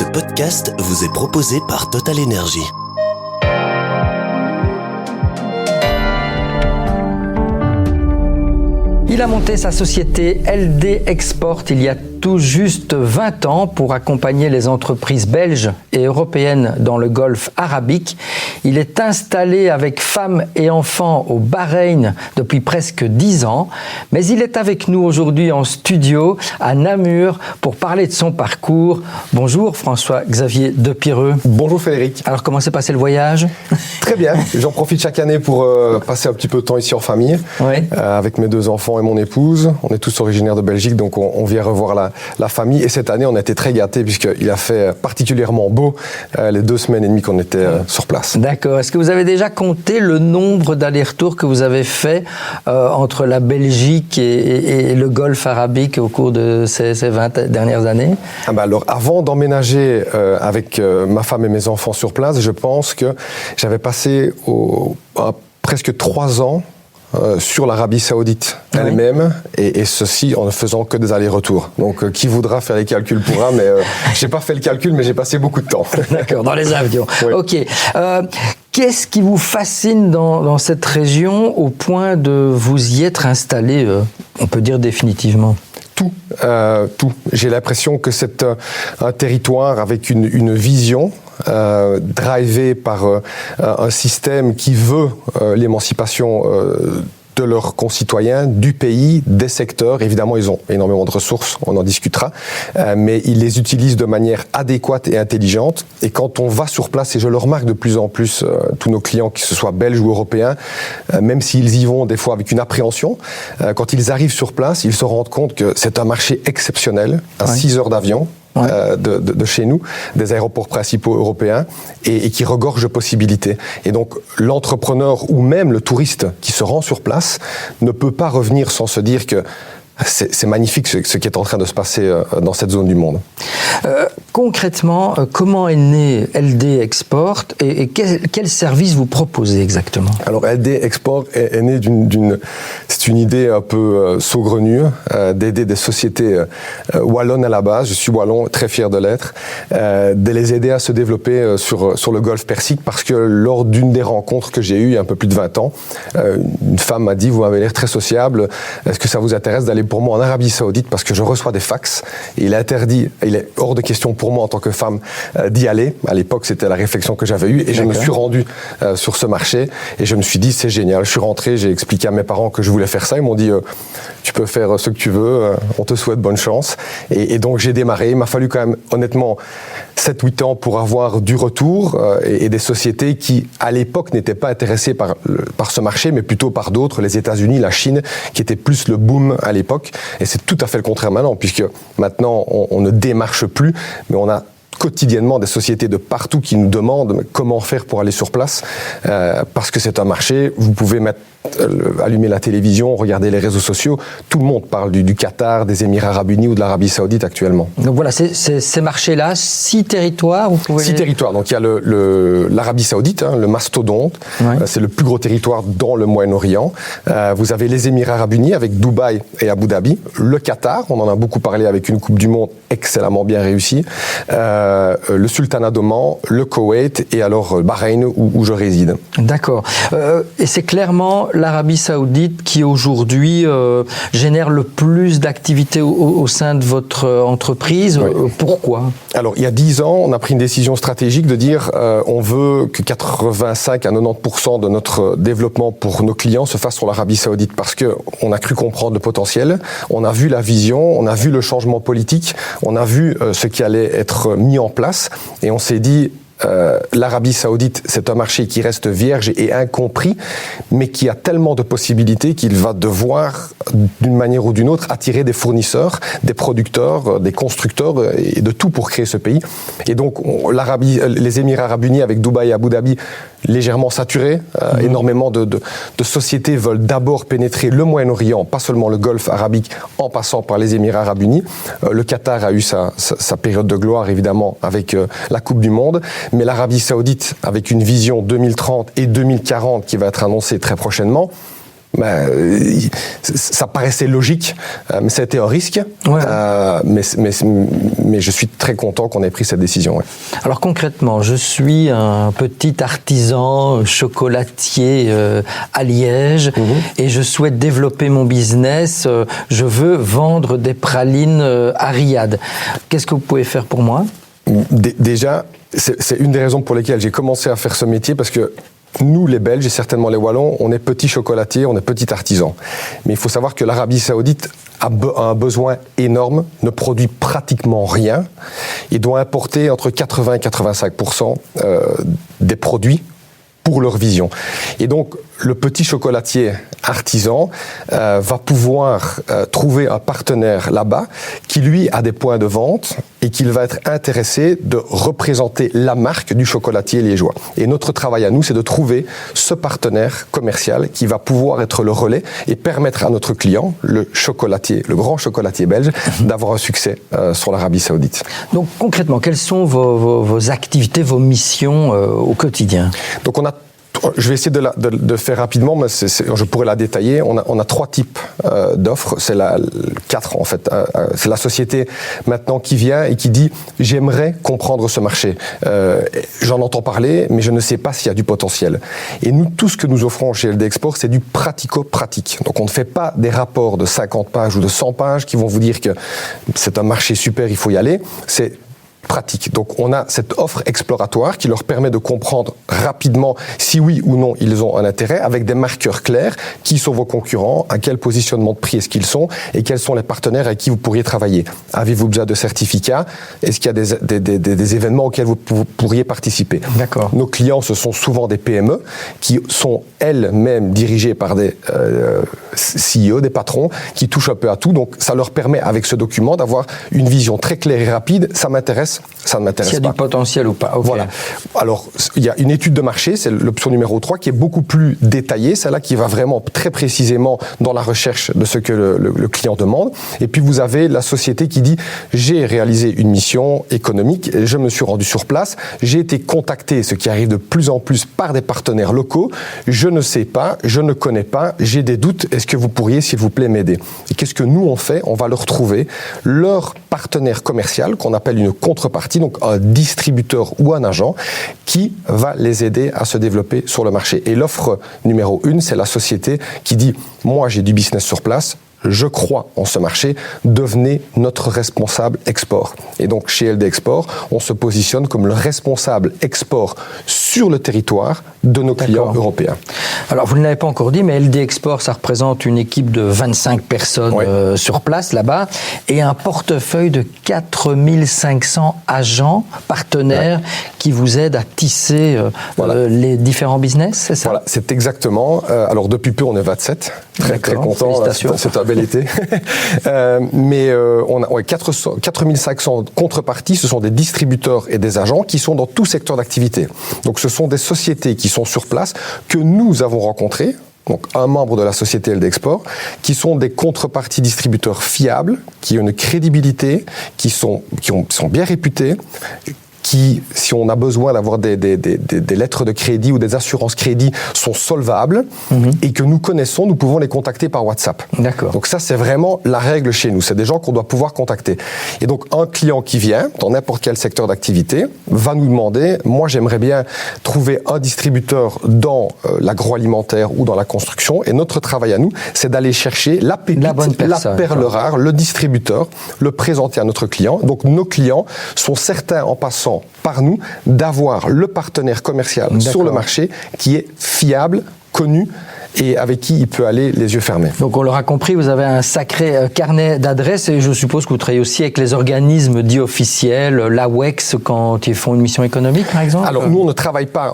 Ce podcast vous est proposé par Total Energy. Il a monté sa société LD Export il y a tout juste 20 ans pour accompagner les entreprises belges et européennes dans le Golfe arabique. Il est installé avec femmes et enfants au Bahreïn depuis presque 10 ans, mais il est avec nous aujourd'hui en studio à Namur pour parler de son parcours. Bonjour François-Xavier Depireux. Bonjour Frédéric. Alors comment s'est passé le voyage ? Très bien, j'en profite chaque année pour passer un petit peu de temps ici en famille, avec mes 2 enfants et mon épouse. On est tous originaires de Belgique, donc on vient revoir la famille. Et cette année, on a été très gâtés puisqu'il a fait particulièrement beau les 2 semaines et demie qu'on était sur place. D'accord. Est-ce que vous avez déjà compté le nombre d'allers-retours que vous avez fait entre la Belgique et le Golfe arabique au cours de ces 20 dernières années ? Alors, avant d'emménager avec ma femme et mes enfants sur place, je pense que j'avais passé presque 3 ans sur l'Arabie Saoudite elle-même, et ceci en ne faisant que des allers-retours. Donc, qui voudra faire les calculs pourra, mais j'ai pas fait le calcul, mais j'ai passé beaucoup de temps. D'accord, dans les avions. Oui. Ok. Qu'est-ce qui vous fascine dans cette région au point de vous y être installé, on peut dire définitivement ? Tout. J'ai l'impression que c'est un territoire avec une vision drivé par un système qui veut l'émancipation de leurs concitoyens, du pays, des secteurs. Évidemment, ils ont énormément de ressources, on en discutera, mais ils les utilisent de manière adéquate et intelligente. Et quand on va sur place, et je le remarque de plus en plus, tous nos clients, que ce soit belges ou européens, même s'ils y vont des fois avec une appréhension, quand ils arrivent sur place, ils se rendent compte que c'est un marché exceptionnel, à 6 heures d'avion, de chez nous, des aéroports principaux européens, et qui regorge de possibilités. Et donc, l'entrepreneur ou même le touriste qui se rend sur place ne peut pas revenir sans se dire que c'est magnifique ce qui est en train de se passer dans cette zone du monde. Concrètement, comment est né LD Export et quel service vous proposez exactement ? Alors LD Export est né c'est une idée un peu saugrenue d'aider des sociétés wallonnes à la base. Je suis wallon, très fier de l'être, de les aider à se développer sur le Golfe Persique, parce que lors d'une des rencontres que j'ai eues il y a un peu plus de 20 ans, une femme m'a dit: vous m'avez l'air très sociable, est-ce que ça vous intéresse d'aller pour moi en Arabie Saoudite, parce que je reçois des fax et il est hors de question pour moi en tant que femme d'y aller. À l'époque, c'était la réflexion que j'avais eue, et je me suis rendu sur ce marché et je me suis dit: c'est génial. Je suis rentré, j'ai expliqué à mes parents que je voulais faire ça. Ils m'ont dit: tu peux faire ce que tu veux, on te souhaite bonne chance. Et donc j'ai démarré. Il m'a fallu quand même honnêtement 7-8 ans pour avoir du retour et des sociétés qui à l'époque n'étaient pas intéressées par ce marché, mais plutôt par d'autres, les États-Unis, la Chine, qui était plus le boom à l'époque. Et c'est tout à fait le contraire maintenant, puisque maintenant on ne démarche plus, mais on a quotidiennement des sociétés de partout qui nous demandent comment faire pour aller sur place, parce que c'est un marché. Vous pouvez allumer la télévision, regarder les réseaux sociaux, tout le monde parle du Qatar, des Émirats Arabes Unis ou de l'Arabie Saoudite actuellement. Donc voilà, ces marchés-là, 6 territoires, vous pouvez... 6 territoires, donc il y a l'Arabie Saoudite, le mastodonte, c'est le plus gros territoire dans le Moyen-Orient. Vous avez les Émirats Arabes Unis avec Dubaï et Abu Dhabi, le Qatar, on en a beaucoup parlé avec une Coupe du Monde excellemment bien réussie, le Sultanat d'Oman, le Koweït et alors Bahreïn où je réside. D'accord. Et c'est clairement l'Arabie Saoudite qui aujourd'hui génère le plus d'activités au sein de votre entreprise. Pourquoi ? Alors, il y a 10 ans, on a pris une décision stratégique de dire on veut que 85 à 90% de notre développement pour nos clients se fasse sur l'Arabie Saoudite, parce qu'on a cru comprendre le potentiel, on a vu la vision, on a vu le changement politique, on a vu ce qui allait être mis en place, et on s'est dit: l'Arabie Saoudite, c'est un marché qui reste vierge et incompris, mais qui a tellement de possibilités qu'il va devoir, d'une manière ou d'une autre, attirer des fournisseurs, des producteurs, des constructeurs et de tout pour créer ce pays. Et donc, les Émirats Arabes Unis avec Dubaï et Abu Dhabi, légèrement saturés, énormément de sociétés veulent d'abord pénétrer le Moyen-Orient, pas seulement le Golfe arabique, en passant par les Émirats Arabes Unis. Le Qatar a eu sa période de gloire, évidemment, avec la Coupe du Monde. Mais l'Arabie Saoudite, avec une vision 2030 et 2040 qui va être annoncée très prochainement, ça paraissait logique, mais ça a été un risque. Ouais. Mais je suis très content qu'on ait pris cette décision. Ouais. Alors concrètement, je suis un petit artisan chocolatier à Liège et je souhaite développer mon business. Je veux vendre des pralines à Riyad. Qu'est-ce que vous pouvez faire pour moi ? Déjà, c'est une des raisons pour lesquelles j'ai commencé à faire ce métier, parce que nous, les Belges, et certainement les Wallons, on est petits chocolatiers, on est petits artisans. Mais il faut savoir que l'Arabie Saoudite a un besoin énorme, ne produit pratiquement rien, et doit importer entre 80 et 85% des produits pour leur vision. Et donc, le petit chocolatier artisan va pouvoir trouver un partenaire là-bas qui, lui, a des points de vente et qu'il va être intéressé de représenter la marque du chocolatier liégeois. Et notre travail à nous, c'est de trouver ce partenaire commercial qui va pouvoir être le relais et permettre à notre client, le grand chocolatier belge, d'avoir un succès sur l'Arabie Saoudite. Donc, concrètement, quelles sont vos activités, vos missions au quotidien ? Donc, je vais essayer de faire rapidement, mais je pourrais la détailler. On a 3 types d'offres. C'est 4 en fait. C'est la société maintenant qui vient et qui dit « j'aimerais comprendre ce marché. J'en entends parler, mais je ne sais pas s'il y a du potentiel ». Et nous, tout ce que nous offrons chez LD Export, c'est du pratico-pratique. Donc on ne fait pas des rapports de 50 pages ou de 100 pages qui vont vous dire que c'est un marché super, il faut y aller. C'est pratique. Donc on a cette offre exploratoire qui leur permet de comprendre rapidement si oui ou non ils ont un intérêt, avec des marqueurs clairs. Qui sont vos concurrents, à quel positionnement de prix est-ce qu'ils sont et quels sont les partenaires avec qui vous pourriez travailler. Avez-vous besoin de certificats? Est-ce qu'il y a des événements auxquels vous pourriez participer? D'accord. Nos clients, ce sont souvent des PME qui sont elles-mêmes dirigées par des CEO, des patrons qui touchent un peu à tout. Donc ça leur permet avec ce document d'avoir une vision très claire et rapide. Ça m'intéresse, ça ne m'intéresse pas. S'il y a du potentiel ou pas. Okay. Voilà. Alors, il y a une étude de marché, c'est l'option numéro 3, qui est beaucoup plus détaillée, celle-là qui va vraiment très précisément dans la recherche de ce que le client demande. Et puis, vous avez la société qui dit « j'ai réalisé une mission économique, je me suis rendu sur place, j'ai été contacté, ce qui arrive de plus en plus par des partenaires locaux, je ne sais pas, je ne connais pas, j'ai des doutes, est-ce que vous pourriez, s'il vous plaît, m'aider ?» Et qu'est-ce que nous, on fait? On va leur trouver leur partenaire commercial, qu'on appelle une contrepartie, donc un distributeur ou un agent, qui va les aider à se développer sur le marché. Et l'offre numéro 1, c'est la société qui dit « moi, j'ai du business sur place, je crois en ce marché, devenez notre responsable export ». Et donc, chez LD Export, on se positionne comme le responsable export sur le territoire de nos clients européens. Alors, vous ne l'avez pas encore dit, mais LD Export, ça représente une équipe de 25 personnes sur place, là-bas, et un portefeuille de 4500 agents, partenaires, qui vous aident à tisser les différents business, c'est ça? Voilà, c'est exactement. Alors, depuis peu, on est 27. Très content. C'est un bel été. Mais on a 4500 contreparties. Ce sont des distributeurs et des agents qui sont dans tout secteur d'activité. Donc, ce sont des sociétés qui sont sur place que nous avons rencontrées. Donc, un membre de la société LD Export, qui sont des contreparties distributeurs fiables, qui ont une crédibilité, qui sont bien réputés, qui, si on a besoin d'avoir des lettres de crédit ou des assurances crédit, sont solvables et que nous connaissons, nous pouvons les contacter par WhatsApp. D'accord. Donc ça, c'est vraiment la règle chez nous. C'est des gens qu'on doit pouvoir contacter. Et donc, un client qui vient, dans n'importe quel secteur d'activité, va nous demander, moi, j'aimerais bien trouver un distributeur dans l'agroalimentaire ou dans la construction. Et notre travail à nous, c'est d'aller chercher la pépite, la perle rare, le distributeur, le présenter à notre client. Donc, nos clients sont certains, en passant par nous, d'avoir le partenaire commercial sur le marché qui est fiable, connu et avec qui il peut aller les yeux fermés. Donc on l'aura compris, vous avez un sacré carnet d'adresses et je suppose que vous travaillez aussi avec les organismes dits officiels, l'AWEX quand ils font une mission économique par exemple? Alors nous on ne travaille pas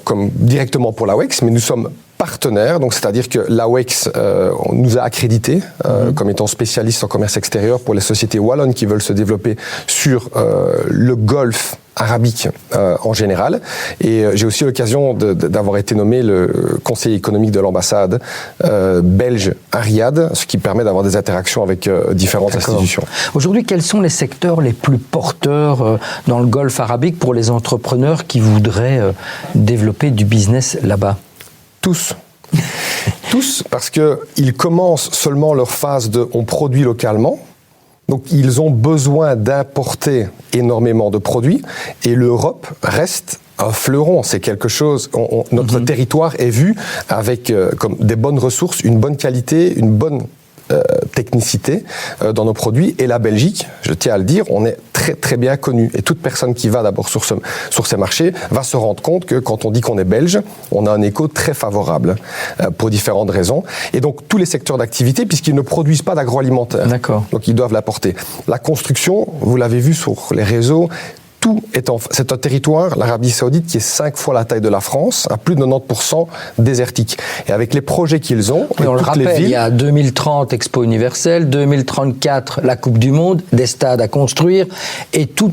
comme directement pour l'AWEX, mais nous sommes partenaires, donc c'est-à-dire que l'AWEX nous a accrédités comme étant spécialistes en commerce extérieur pour les sociétés wallonnes qui veulent se développer sur le Golfe arabique en général. Et j'ai aussi l'occasion d'avoir été nommé le conseiller économique de l'ambassade belge à Riyad, ce qui permet d'avoir des interactions avec différentes institutions. Aujourd'hui, quels sont les secteurs les plus porteurs dans le Golfe arabique pour les entrepreneurs qui voudraient développer du business là-bas? Tous. Tous, parce qu'ils commencent seulement leur phase de « on produit localement ». Donc, ils ont besoin d'importer énormément de produits et l'Europe reste un fleuron. C'est quelque chose, notre territoire est vu avec comme des bonnes ressources, une bonne qualité, une bonne technicité dans nos produits. Et la Belgique, je tiens à le dire, on est très très bien connu. Et toute personne qui va d'abord sur ces marchés va se rendre compte que quand on dit qu'on est belge, on a un écho très favorable pour différentes raisons. Et donc tous les secteurs d'activité, puisqu'ils ne produisent pas d'agroalimentaire. D'accord. Donc ils doivent l'apporter. La construction, vous l'avez vu sur les réseaux, c'est un territoire, l'Arabie Saoudite, qui est 5 fois la taille de la France, à plus de 90% désertique. Et avec les projets qu'ils ont, on le rappelle, il y a 2030 Expo universelle, 2034 la Coupe du Monde, des stades à construire, et tout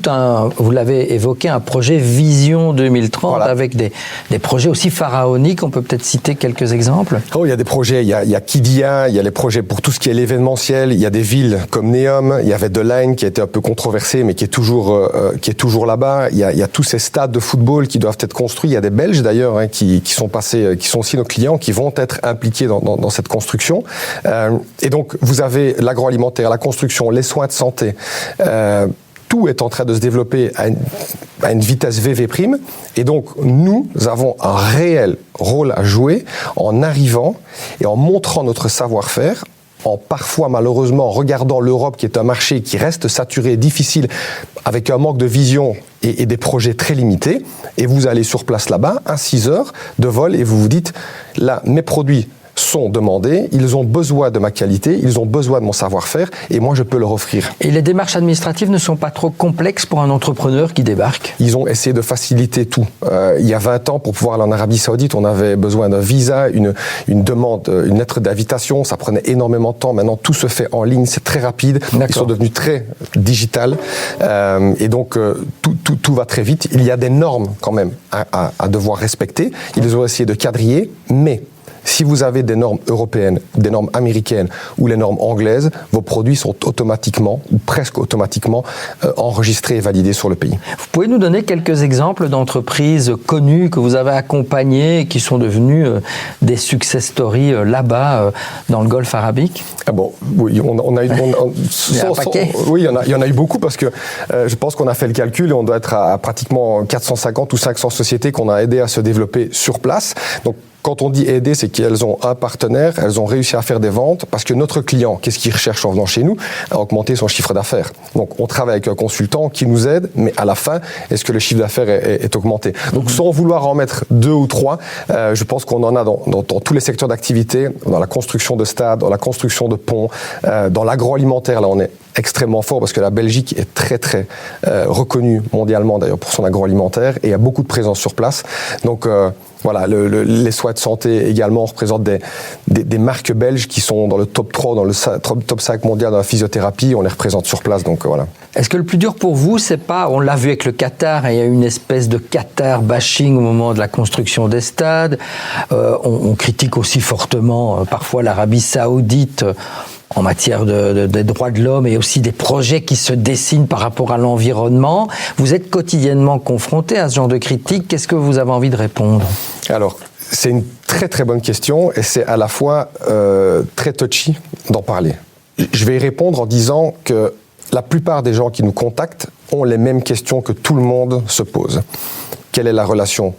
vous l'avez évoqué, un projet Vision 2030, voilà, avec des projets aussi pharaoniques. On peut peut-être citer quelques exemples. Il y a des projets, il y a Qiddiya, il y a les projets pour tout ce qui est l'événementiel, il y a des villes comme Neom, il y avait Delaine qui a été un peu controversé, mais qui est toujours là-bas. Il y a tous ces stades de football qui doivent être construits. Il y a des Belges d'ailleurs qui sont passés, qui sont aussi nos clients, qui vont être impliqués dans cette construction. Et donc vous avez l'agroalimentaire, la construction, les soins de santé. Tout est en train de se développer à une vitesse VV'. Et donc nous avons un réel rôle à jouer en arrivant et en montrant notre savoir-faire, en parfois malheureusement regardant l'Europe qui est un marché qui reste saturé, difficile, avec un manque de vision et des projets très limités, et vous allez sur place là-bas, à 6 heures de vol, et vous vous dites, là, mes produits sont demandés, ils ont besoin de ma qualité, ils ont besoin de mon savoir-faire, et moi je peux leur offrir. Et les démarches administratives ne sont pas trop complexes pour un entrepreneur qui débarque? Ils ont essayé de faciliter tout. Il y a 20 ans, pour pouvoir aller en Arabie Saoudite, on avait besoin d'un visa, une demande, une lettre d'invitation, ça prenait énormément de temps. Maintenant, tout se fait en ligne, c'est très rapide. D'accord. Ils sont devenus très digital, et donc tout va très vite. Il y a des normes quand même à devoir respecter. Ils ont essayé de quadriller, mais si vous avez des normes européennes, des normes américaines ou les normes anglaises, vos produits sont automatiquement ou presque automatiquement enregistrés et validés sur le pays. Vous pouvez nous donner quelques exemples d'entreprises connues que vous avez accompagnées et qui sont devenues des success stories là-bas dans le Golfe arabique? Bon, oui, on a eu oui, il y en a eu beaucoup parce que je pense qu'on a fait le calcul et on doit être à pratiquement 450 ou 500 sociétés qu'on a aidé à se développer sur place. Donc quand on dit aider, c'est qu'elles ont un partenaire, elles ont réussi à faire des ventes, parce que notre client, qu'est-ce qu'il recherche en venant chez nous? À augmenter son chiffre d'affaires. Donc on travaille avec un consultant qui nous aide, mais à la fin, est-ce que le chiffre d'affaires est augmenté? Donc sans vouloir en mettre 2 ou 3, je pense qu'on en a dans tous les secteurs d'activité, dans la construction de stades, dans la construction de ponts, dans l'agroalimentaire, là on est extrêmement fort parce que la Belgique est très très reconnue mondialement d'ailleurs pour son agroalimentaire et il y a beaucoup de présence sur place. Donc voilà, les soins de santé également représentent des marques belges qui sont dans le top 3, dans le top 5 mondial dans la physiothérapie, on les représente sur place, donc voilà. Est-ce que le plus dur pour vous, c'est pas, on l'a vu avec le Qatar, il y a eu une espèce de Qatar bashing au moment de la construction des stades, on critique aussi fortement parfois l'Arabie Saoudite en matière des droits de l'homme et aussi des projets qui se dessinent par rapport à l'environnement. Vous êtes quotidiennement confronté à ce genre de critiques. Qu'est-ce que vous avez envie de répondre? Alors, c'est une très très bonne question et c'est à la fois très touchy d'en parler. Je vais y répondre en disant que la plupart des gens qui nous contactent ont les mêmes questions que tout le monde se pose. Quelle est la relation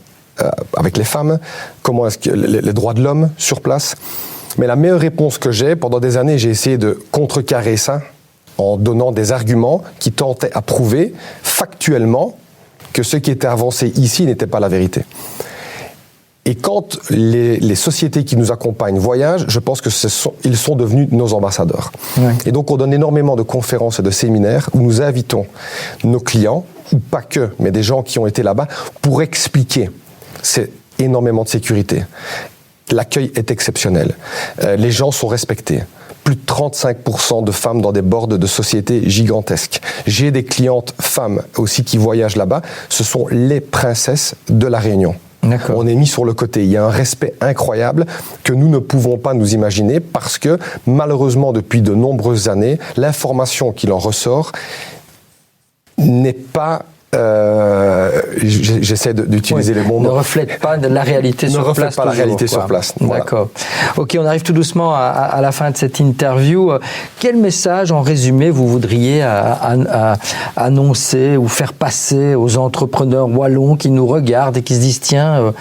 avec les femmes? Comment est-ce que les droits de l'homme sur place? Mais la meilleure réponse que j'ai, pendant des années, j'ai essayé de contrecarrer ça en donnant des arguments qui tentaient à prouver factuellement que ce qui était avancé ici n'était pas la vérité. Et quand les sociétés qui nous accompagnent voyagent, je pense que ils sont devenus nos ambassadeurs. Ouais. Et donc on donne énormément de conférences et de séminaires où nous invitons nos clients, ou pas que, mais des gens qui ont été là-bas, pour expliquer. C'est énormément de sécurité. L'accueil est exceptionnel. Les gens sont respectés. Plus de 35% de femmes dans des boards de sociétés gigantesques. J'ai des clientes femmes aussi qui voyagent là-bas. Ce sont les princesses de la Réunion. D'accord. On est mis sur le côté. Il y a un respect incroyable que nous ne pouvons pas nous imaginer parce que malheureusement depuis de nombreuses années, l'information qui en ressort n'est pas J'essaie d'utiliser les bons mots. Ne reflète pas la réalité sur place. Ne reflète pas la réalité sur place. Voilà. D'accord. Ok, on arrive tout doucement à la fin de cette interview. Quel message, en résumé, vous voudriez annoncer ou faire passer aux entrepreneurs wallons qui nous regardent et qui se disent tiens,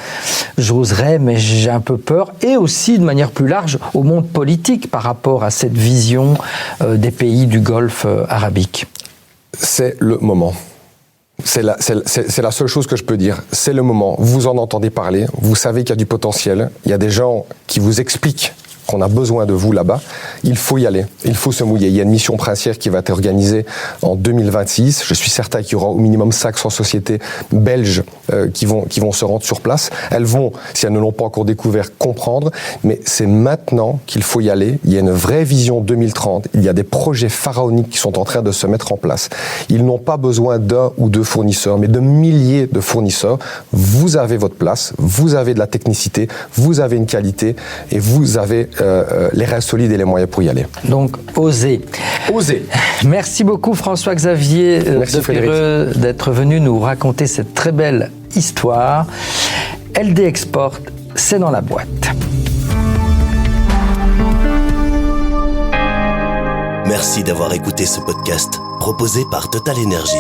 j'oserais, mais j'ai un peu peur, et aussi de manière plus large au monde politique par rapport à cette vision des pays du Golfe arabique? C'est le moment. C'est la seule chose que je peux dire. C'est le moment. Vous en entendez parler. Vous savez qu'il y a du potentiel. Il y a des gens qui vous expliquent qu'on a besoin de vous là-bas. Il faut y aller. Il faut se mouiller. Il y a une mission princière qui va être organisée en 2026. Je suis certain qu'il y aura au minimum 500 sociétés belges qui vont se rendre sur place. Elles vont, si elles ne l'ont pas encore découvert, comprendre. Mais c'est maintenant qu'il faut y aller. Il y a une vraie vision 2030. Il y a des projets pharaoniques qui sont en train de se mettre en place. Ils n'ont pas besoin d'un ou deux fournisseurs, mais de milliers de fournisseurs. Vous avez votre place. Vous avez de la technicité. Vous avez une qualité. Et vous avez les reins solides et les moyens pour y aller. Donc, osez. Osez. Merci beaucoup François-Xavier de Perreux d'être venu nous raconter cette très belle histoire. LD Export, c'est dans la boîte. Merci d'avoir écouté ce podcast proposé par Total Energy.